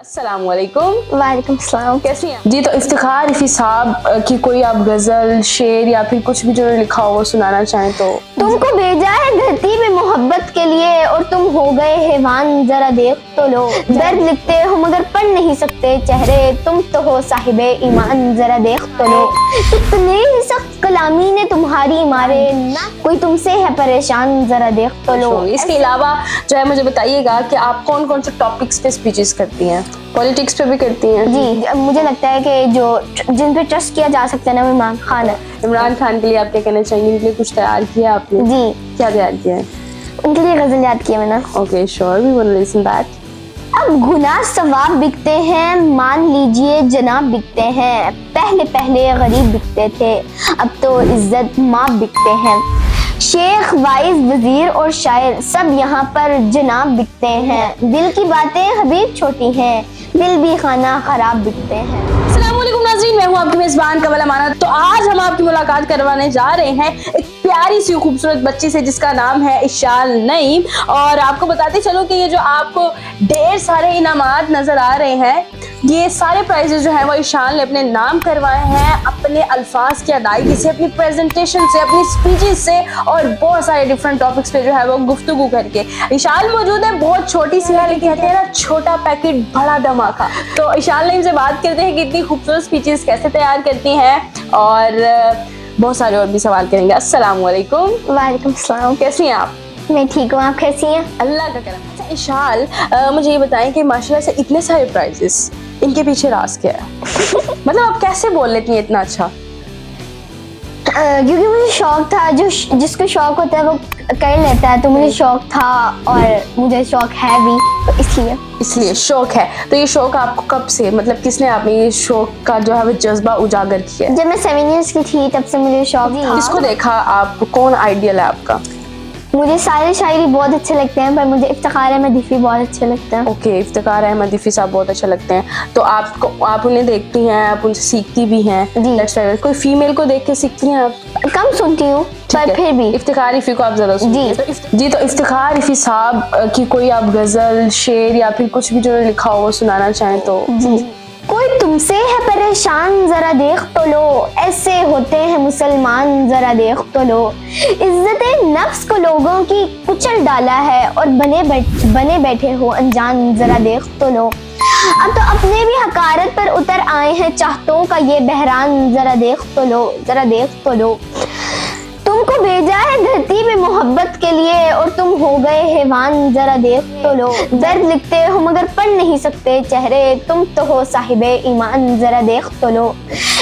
अस्सलाम वालेकुम। वालेकुम सलाम। कैसी हैं जी? तो इफ्तिखार रफ़ी साहब की कोई आप गज़ल, शेर या फिर कुछ भी जो लिखा हो वो सुनाना चाहें तो। तुमको भेजा है धरती में मोहब्बत के लिए और तुम हो गए हैवान, जरा देख तो लो। दर्द लिखते हो मगर पढ़ नहीं सकते चेहरे, तुम तो हो साहिबे ईमान, जरा देख तो लो। कितने सख्त कलामी ने तुम्हारी मारे, ना कोई तुमसे है परेशान, जरा देख तो लो। इसके अलावा जो है मुझे बताइएगा कि आप कौन कौन से टॉपिक्स पे स्पीचेस करती हैं? पॉलिटिक्स पे भी करती हैं? जी, मुझे लगता है कि जो जिन पे ट्रस्ट किया जा सकता है ना वो इमरान खान है। इमरान खान के लिए आप क्या कहना चाहेंगे? इनके लिए कुछ तैयार किया आपने? जी, क्या तैयार किया है? उनके लिए गजल याद किया मैंने। Okay sure, we want to listen that. अब गुनाह सवाब बिकते हैं, मान लीजिए जनाब बिकते हैं। पहले पहले गरीब बिकते थे, अब तो इज्जत माँ बिकते हैं। शेख, वाइज, वजीर और शायर सब यहाँ पर जनाब बिकते हैं। दिल की बातें हबीब छोटी हैं, दिल भी खाना खराब बिकते हैं। अस्सलामुअलैकुम नाज़रीन, मैं हूँ आपकी मेज़बान कमल अमाना। तो आज हम आपकी मुलाकात करवाने जा रहे हैं एक प्यारी सी खूबसूरत बच्ची से जिसका नाम है इशाल नईम। और आपको बताते चलो कि ये जो आपको ढेर सारे इनामात नजर आ रहे हैं, ये सारे प्राइजेस जो है वो इशाल ने अपने नाम करवाए हैं अपने अल्फाज की अदायगी से, अपनी प्रेजेंटेशन से, अपनी स्पीचेस से और बहुत सारे डिफरेंट टॉपिक्स पे जो है वो गुफ्तगू करके। इशाल मौजूद है, बहुत छोटी सी है लेकिन कहते हैं ना छोटा पैकेट बड़ा धमाका। तो इशाल नईम से बात करते हैं कि इतनी खूबसूरत स्पीचेस कैसे तैयार करती हैं और बहुत सारे और भी सवाल करेंगे। अस्सलाम वालेकुम। वालेकुम सलाम। कैसी हैं आप? मैं ठीक हूँ, आप कैसी हैं? अल्लाह का करम। अच्छा इशाल, मुझे ये बताएं कि माशाल्लाह से इतने सारे प्राइजेस, इनके पीछे राज क्या है? मतलब आप कैसे बोल लेती हैं इतना अच्छा? क्योंकि मुझे शौक था, जिसको शौक होता है वो कर लेता है, तो मुझे शौक था और मुझे शौक है भी, तो इसलिए शौक है। तो ये शौक आपको कब से, मतलब किसने आप में ये शौक का जो है वो जज्बा उजागर किया? जब मैं 7 इयर्स की थी तब से मुझे शौक था। किसको देखा आप, कौन आइडियल है आपका? मुझे सारे शायरी बहुत अच्छे लगते हैं, पर मुझे इफ्तिखार अहमद इफ़ी बहुत अच्छे लगते हैं। ओके, इफ्तिखार अहमद इफ़ी साहब बहुत अच्छे लगते हैं। तो आप उन्हें देखती हैं, आप उनसे सीखती भी हैं? जी। कोई फीमेल को देख के सीखती हैं आप? कम सुनती हूँ पर फिर भी इफ्तिखार इफ़ी को आप ज़्यादा सुनती हैं? जी, तो इफ्तिखार इफ़ी साहब की कोई आप गज़ल, शेर या फिर कुछ भी जो लिखा हो वो सुनाना चाहें तो। जी। कोई तुमसे है परेशान, जरा देख तो लो। ऐसे होते हैं मुसलमान, जरा देख तो लो। इज्जत नफ्स को लोगों की कुचल डाला है और बने बैठे हो अनजान, जरा देख तो लो। अब तो अपने भी हकारत पर उतर आए हैं चाहतों का ये बहरान, जरा देख तो लो, जरा देख तो लो। तुमको भेजा है धरती में मोहब्बत के लिए और तुम हो गए हैवान, जरा देख तो लो। दर्द लिखते हो मगर पढ़ नहीं सकते चेहरे, तुम तो हो साहिबे ईमान, जरा देख तो लो।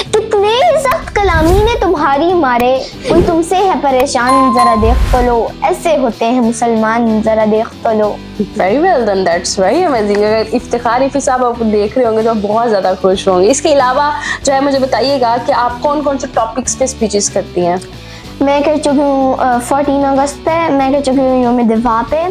कितने सख्त कलामी ने तुम्हारी मारे, कोई तुमसे है परेशान, जरा देख तो लो। ऐसे होते हैं मुसलमान, जरा देख तो लो। Very well done, that's very amazing. अगर इफ्तिखार इफ़ी साहब आपको देख रहे होंगे तो बहुत ज़्यादा खुश होंगे। इसके अलावा जो है मुझे बताइएगा कि आप कौन कौन से टॉपिक्स पे स्पीचेस करती हैं? मैं कर चुकी हूँ 14 अगस्त पे, मैं कर चुकी हूँ यौम दिफा पे।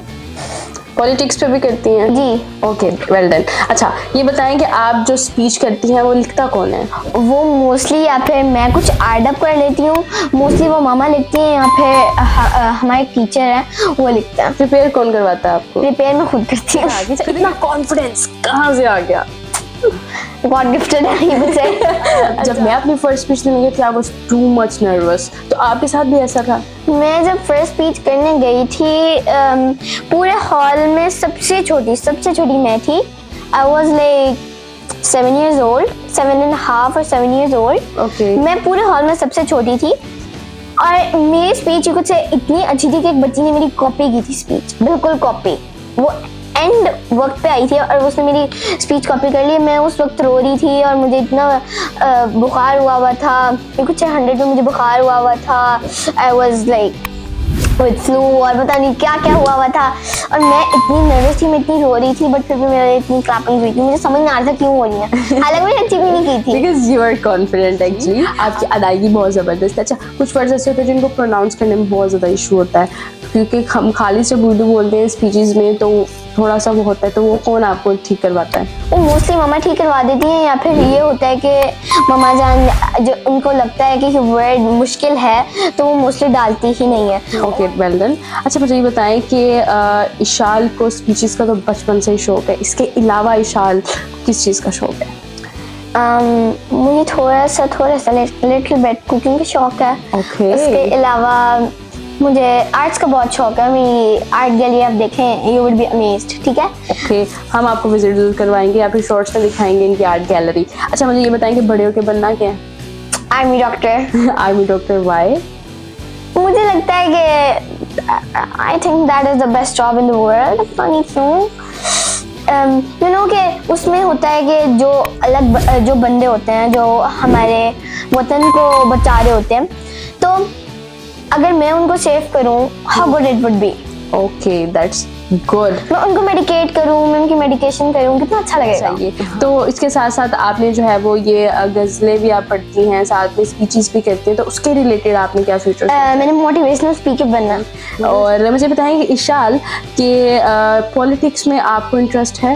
पॉलिटिक्स पे भी करती हैं? जी। Okay, well done. अच्छा ये बताएं कि आप जो स्पीच करती हैं वो लिखता कौन है? वो मोस्टली या फिर मैं कुछ ऐड अप कर लेती हूँ, मोस्टली वो मामा लिखती हैं या फिर हमारे टीचर हैं वो लिखते हैं। प्रिपेयर कौन करवाता है आपको? प्रिपेयर मैं खुद करती हूँ। इतना कॉन्फिडेंस कहाँ से आ गया? गॉड गिफ्टेड है ये मुझे। जब मैं अपनी फर्स्ट स्पीच देने गई थी I was too much nervous, तो आपके साथ भी ऐसा था? मैं जब फर्स्ट स्पीच करने गई थी पूरे हॉल में सबसे छोटी मैं थी। I was like 7 years old, 7.5 or 7 years old। Okay. मैं पूरे हॉल में सबसे छोटी थी और मेरी स्पीच कुछ इतनी अच्छी थी कि एक बच्ची ने मेरी कॉपी की थी स्पीच, बिल्कुल कॉपी। वो एंड वक्त पे आई थी और उसने मेरी स्पीच कॉपी कर ली। मैं उस वक्त रो रही थी और मुझे इतना बुखार हुआ था, कुछ 100 में मुझे बुखार हुआ था। I was like with flu और पता नहीं क्या क्या हुआ था और मैं इतनी नर्वस थी, मैं इतनी रो रही थी, बट फिर भी मेरे इतनी क्लैपिंग हुई थी। मुझे समझ नहीं आ रहा था क्यों हो रही है, हालांकि मैंने अच्छी भी नहीं की थी। Because you are confident actually, आपकी अदायगी बहुत ज़बरदस्त है। अच्छा कुछ वर्ड्स ऐसे होते हैं जिनको प्रोनाउंस करने में बहुत ज़्यादा इशू होता है, क्योंकि हम खाली से उर्दू बोलते हैं स्पीचेस में तो थोड़ा सा वो होता है, तो वो कौन आपको ठीक करवाता है? वो मोस्टली मामा ठीक करवा देती हैं या फिर ये होता है कि मामा जान जो उनको लगता है कि वर्ड मुश्किल है तो वो मोस्टली डालती ही नहीं है। Okay, well done. अच्छा मुझे ये बताएं कि इशाल को स्पीचेस का तो बचपन से ही शौक है, इसके अलावा इशाल किस चीज़ का शौक है? मुझे थोड़ा सा लिटिल बिट कुकिंग का शौक है। ओके। उसके अलावा मुझे आर्ट्स का बहुत शौक है। मेरी आर्ट गैलरी आप देखें, यू वुड बी अमेज्ड। ठीक है, ओके, हम आपको विजिट जरूर करवाएंगे या फिर शॉर्ट्स में दिखाएंगे इनकी आर्ट गैलरी। अच्छा, मुझे ये बताएं कि बड़े होके बनना क्या है? Army doctor. Army doctor, why? मुझे लगता है कि I think that is the best job in the world. पता नहीं क्यों, यू नो कि उसमें होता है कि जो बंदे होते हैं जो हमारे वतन को बचा रहे होते हैं, तो अगर मैं उनको सेव करूं, how good it would be. Okay, that's good. मैं उनको मेडिकेट करूं, मैं उनकी मेडिकेशन करूं, कितना अच्छा लगेगा। चाहिए। तो इसके साथ साथ आपने जो है वो ये गज़लें भी आप पढ़ती हैं, साथ में स्पीचेस भी करती हैं, तो उसके रिलेटेड आपने क्या फ्यूचर? मैंने मोटिवेशनल स्पीकर बनना है। और मुझे बताएं कि इशाल के पॉलिटिक्स में आपको इंटरेस्ट है?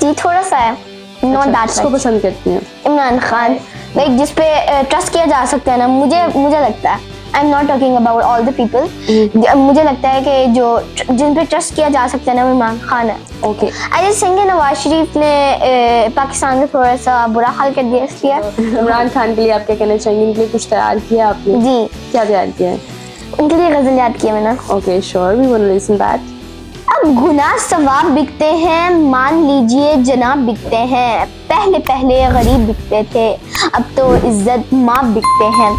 जी, थोड़ा सा है, नॉट दैट किसको मच। पसंद करती हैं? इमरान खान, लाइक जिस पे ट्रस्ट किया जा सकता है ना, मुझे लगता है, I am not talking about all the people, मुझे लगता है कि जिन पे ट्रस्ट किया जा सकता है ना, वो इमरान खान है। Okay. I just think Nawaz Sharif ने पाकिस्तान का थोड़ा सा बुरा हाल कर दिया इसलिए। इमरान खान के लिए आप क्या कहना चाहेंगे? इनके लिए कुछ तैयार किया आपने? जी, क्या तैयार किया है? उनके लिए गजल याद किया मैंने। Okay, sure, we want to listen that. अब गुनाह सवाब बिकते हैं, मान लीजिए जनाब बिकते हैं। पहले पहले गरीब बिकते थे, अब तो इज्जत माँ बिकते हैं।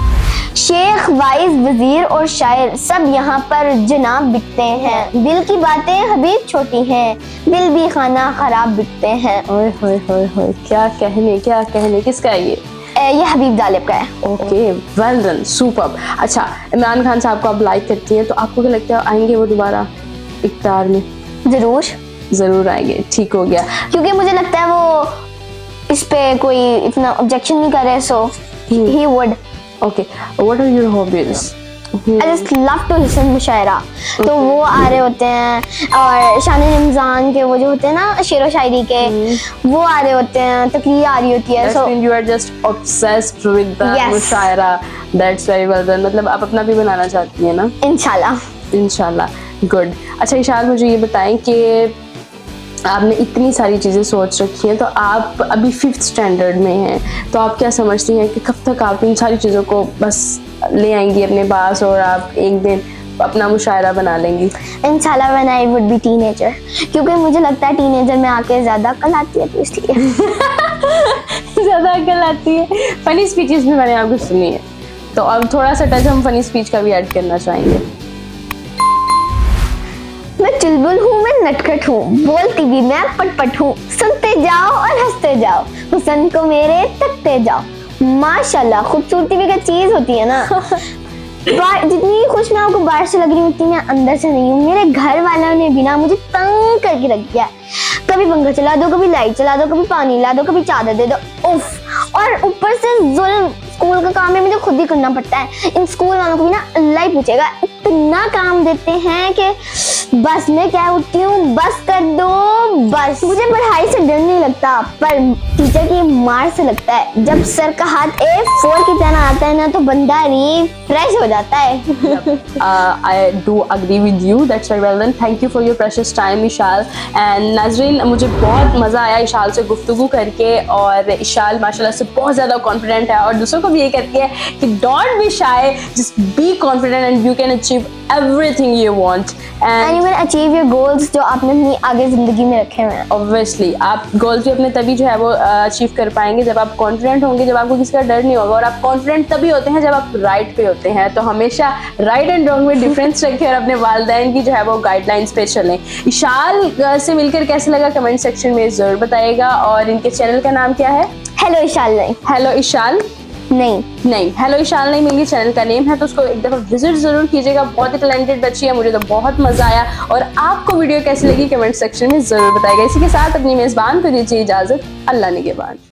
शेख, वाइज, वजीर और शायर सब यहाँ पर जनाब बिकते हैं। दिल की बातें हबीब छोटी हैं, दिल भी खाना खराब बिकते हैं। ओए होए होए होए, क्या कहने, किसका है ये? ये हबीब गालिब का है। Okay, well done, superb. अच्छा, इमरान खान साहब को आप लाइक करती हैं, तो आपको क्या लगता है आएंगे वो दोबारा इक़्तिदार में? जरूर आएंगे, ठीक हो गया। क्योंकि मुझे लगता है वो इस पे कोई इतना ऑब्जेक्शन नहीं कर रहे, so he would. Okay, what are your hobbies? I just love to listen mushaira. तो वो आ रहे होते हैं, और शान रमजान के वो जो होते हैं ना शेरो शायरी के, वो आ रहे होते हैं, तकरीर आ रही होती है। So you are just obsessed with the मुशायरा। That's very well done। मतलब आप अपना भी बनाना चाहती हैं ना? इंशाल्लाह, गुड। अच्छा इशाल, मुझे ये बताएं कि आपने इतनी सारी चीज़ें सोच रखी हैं, तो आप अभी 5th स्टैंडर्ड में हैं, तो आप क्या समझती हैं कि कब तक आप इन सारी चीज़ों को बस ले आएंगी अपने पास और आप एक दिन अपना मुशायरा बना लेंगी? इंशाल्लाह when I would be teenager, क्योंकि मुझे लगता है टीनेजर में आके ज़्यादा अकल आती है, तो इसलिए ज़्यादा अकल आती है। फनी स्पीचेस भी मैंने आपको सुनी है, तो अब थोड़ा सा टच हम फनी स्पीच का भी ऐड करना चाहेंगे। मैं चुलबुल हूँ, मैं नटखट हूँ, बोलती भी मैं पटपट हूँ। सुनते जाओ और हंसते जाओ, हुस्न को मेरे तकते जाओ। माशाल्लाह, खूबसूरती भी क्या चीज होती है ना। जितनी खुश मैं आपको बाहर से लग रही हूँ, उतनी मैं अंदर से नहीं हूँ। मेरे घर वालों ने बिना मुझे तंग करके रख दिया है। कभी पंखा चला दो, कभी लाइट चला दो, कभी पानी ला दो, कभी चादर दे दो, उफ। और ऊपर से जुल्म, स्कूल का काम है मुझे खुद ही करना पड़ता है। इन स्कूल वालों को भी ना अल्लाह ही पूछेगा, इतना काम देते हैं कि बस मैं क्या उठती हूँ, बस कर दो बस। मुझे पढ़ाई से डर नहीं लगता, पर टीचर की मार से लगता है। जब सर का हाथ A4 की तरह आता है ना, तो बंदा रिफ्रेश हो जाता है। I do agree with you, that's very well done. Thank you for your precious time Ishal. And नाज़रीन, मुझे बहुत मज़ा आया इशाल से गुफ्तगू करके, और इशाल माशाल्लाह से बहुत ज़्यादा कॉन्फिडेंट है, और दूसरों को भी ये कहती है कि don't be shy, just be confident and you can achieve everything you want and you will achieve your goals जो आपने अपनी आगे जिंदगी में रखे हुए हैं। obviously आप गोल्स भी अपने तभी जो है वो अचीव कर पाएंगे जब आप कॉन्फिडेंट होंगे, जब आपको किसी का डर नहीं होगा। और आप कॉन्फिडेंट तभी होते हैं जब आप राइट पे होते हैं। तो हमेशा राइट एंड रॉन्ग में डिफरेंस रखें और अपने वालिदैन की जो है वो गाइडलाइंस पे चलें। इशाल से मिलकर कैसे लगा कमेंट सेक्शन में ज़रूर बताइएगा। और इनके चैनल का नाम क्या है? हेलो इशाल नहीं, हेलो इशाल नहीं, हेलो इशाल नहीं मेरी चैनल का नेम है, तो उसको एक दफ़ा विजिट ज़रूर कीजिएगा। बहुत ही टैलेंटेड बच्ची है, मुझे तो बहुत मज़ा आया। और आपको वीडियो कैसी लगी कमेंट सेक्शन में ज़रूर बताइएगा। इसी के साथ अपनी मेज़बान को दीजिए इजाज़त। अल्लाह निगहबान।